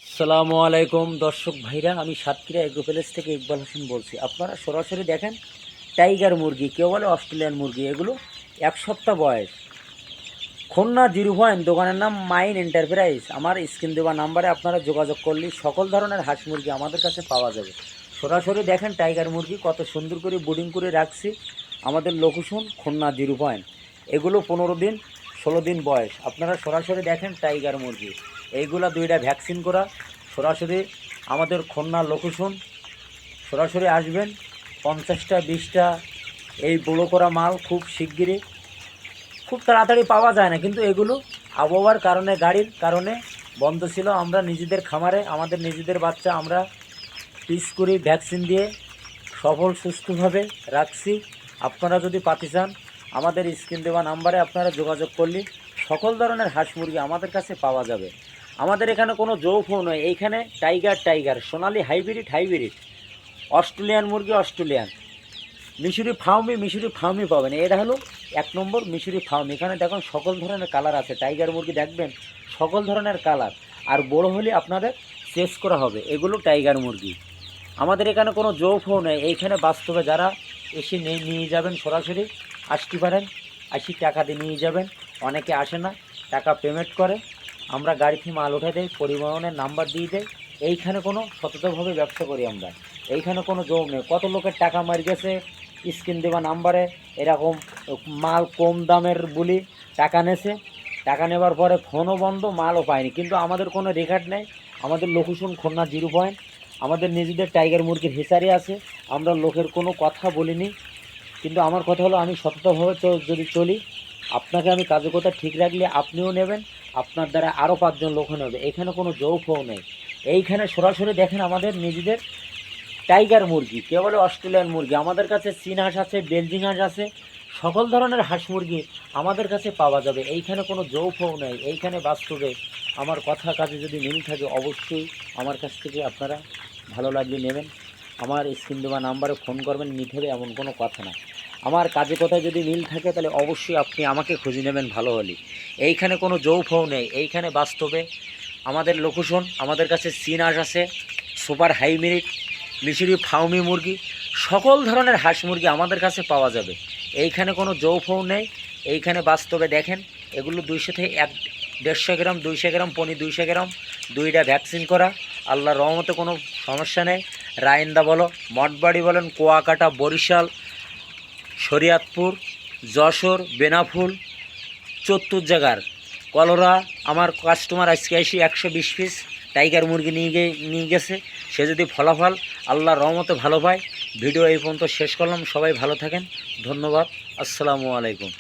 আসসালামু আলাইকুম দর্শক ভাইরা, আমি সাতক্ষীরা এগ্রো প্যালেস থেকে ইকবাল হোসেন বলছি। আপনারা সরাসরি দেখেন টাইগার মুরগি, কেউ বলে অস্ট্রেলিয়ান মুরগি, এগুলো 1 সপ্তাহ বয়স। খুলনা 0 পয়েন্ট, দোকানের নাম মাইন এন্টারপ্রাইজ। আমার স্ক্রিন দেওয়া নাম্বারে আপনারা যোগাযোগ করলে সকল ধরনের হাঁস মুরগি আমাদের কাছে পাওয়া যাবে। সরাসরি দেখেন টাইগার মুরগি কত সুন্দর করে বোর্ডিং করে রাখছি। আমাদের লোকেশন খুলনা 0 পয়েন্ট। এগুলো 15 দিন 16 দিন বয়স। আপনারা সরাসরি দেখেন টাইগার মুরগি, এইগুলা 2টা ভ্যাকসিন করা। সরাসরি আমাদের খুলনা লোকেশন, সরাসরি আসবেন। 50টা 20টা এই বড়ো করা মাল খুব শিগগিরই, খুব তাড়াতাড়ি পাওয়া যায় না, কিন্তু এগুলো আবহাওয়ার কারণে, গাড়ির কারণে বন্ধ ছিল। আমরা নিজেদের খামারে আমাদের নিজেদের বাচ্চা আমরা পিস করি ভ্যাকসিন দিয়ে সফল সুস্থভাবে রাখছি। আপনারা যদি পাতে চান আমাদের স্ক্রিন দেওয়া নাম্বারে আপনারা যোগাযোগ করলে সকল ধরনের হাঁস মুরগি আমাদের কাছে পাওয়া যাবে। আমাদের এখানে কোনো যৌফও নয়, এইখানে টাইগার সোনালি হাইব্রিড অস্ট্রেলিয়ান মুরগি অস্ট্রেলিয়ান, মিশরি ফার্মি পাবেন। এটা হলো 1 নম্বর মিশরি ফার্মি। এখানে দেখুন সকল ধরনের কালার আছে। টাইগার মুরগি দেখবেন সকল ধরনের কালার, আর বড় হলে আপনাদের চেস করা হবে। এগুলো টাইগার মুরগি। আমাদের এখানে কোনো যৌফও নেই, এইখানে বাস্তবে যারা এসে নিয়ে যাবেন সরাসরি আসতে পারেন। 80 টাকা দিয়ে নিয়ে যাবেন। অনেকে আসে না, টাকা পেমেন্ট করে, আমরা গাড়িতে মাল উঠে দেই, পরিবহনের নাম্বার দিয়ে দেয়। এইখানে কোনো সততভাবে ব্যবসা করি আমরা, এইখানে কোনো জোর নেই। কত লোকের টাকা মারি গেছে স্ক্রিন দেওয়া নাম্বারে, এরকম মাল কম দামের বলি টাকা নেছে, টাকা নেবার পরে ফোনও বন্ধ, মালও পায়নি। কিন্তু আমাদের কোনো রেকর্ড নেই। আমাদের লোকেশন খুলনা 0 পয়েন্ট। আমাদের নিজেদের টাইগার মুরগির হেসারি আছে। আমরা লোকের কোনো কথা বলিনি, কিন্তু আমার কথা হলো আমি সততাভাবে যদি চলি, আপনাকে আমি কাজের কথা ঠিক রাখলে আপনিও নেবেন, আপনার দ্বারা আরও 5জন লোকও নেবে। এখানে কোনো যৌফও নেই। এইখানে সরাসরি দেখেন আমাদের নিজেদের টাইগার মুরগি, কেউ বলে অস্ট্রেলিয়ান মুরগি। আমাদের কাছে চীন হাঁস আছে, বেলজিং হাঁস আছে, সকল ধরনের হাঁস মুরগি আমাদের কাছে পাওয়া যাবে। এইখানে কোনো যৌফও নেই। এইখানে বাস্তবে আমার কথা কাজে যদি মিল থাকে অবশ্যই আমার কাছ থেকে আপনারা ভালো লাগলে নেবেন। আমার স্ক্রিন দেওয়া নাম্বারে ফোন করবেন, নিতে হবে এমন কোনো কথা না। আমার কাজে কথায় যদি মিল থাকে তাহলে অবশ্যই আপনি আমাকে খুঁজে নেবেন ভালো হলে। এইখানে কোনো যৌফও নেই। এইখানে বাস্তবে আমাদের লোকেশন, আমাদের কাছে চীন হাঁস আছে, সুপার হাইব্রিড মিশরি ফার্মি মুরগি, সকল ধরনের হাঁস মুরগি আমাদের কাছে পাওয়া যাবে। এইখানে কোনো যৌফও নেই। এইখানে বাস্তবে দেখেন এগুলো 200 থেকে 150 গ্রাম, 200 গ্রাম পনি, 200 গ্রাম, 2টা ভ্যাকসিন করা। আল্লাহর রহমতে কোনো সমস্যা নেই। রাইন্দা বলো, মঠবাড়ি বলেন, কুয়াকাটা, বরিশাল, শরিয়াতপুর, যশোর, বেনাফুল, 74 জায়গার কলরা আমার কাস্টমার আজকে এসে 120 পিস টাইগার মুরগি নিয়ে গেছে। সে যদি ফলাফল আল্লাহর রহমতে ভালো পায়। ভিডিও এই পর্যন্ত শেষ করলাম। সবাই ভালো থাকেন, ধন্যবাদ, আসসালামু আলাইকুম।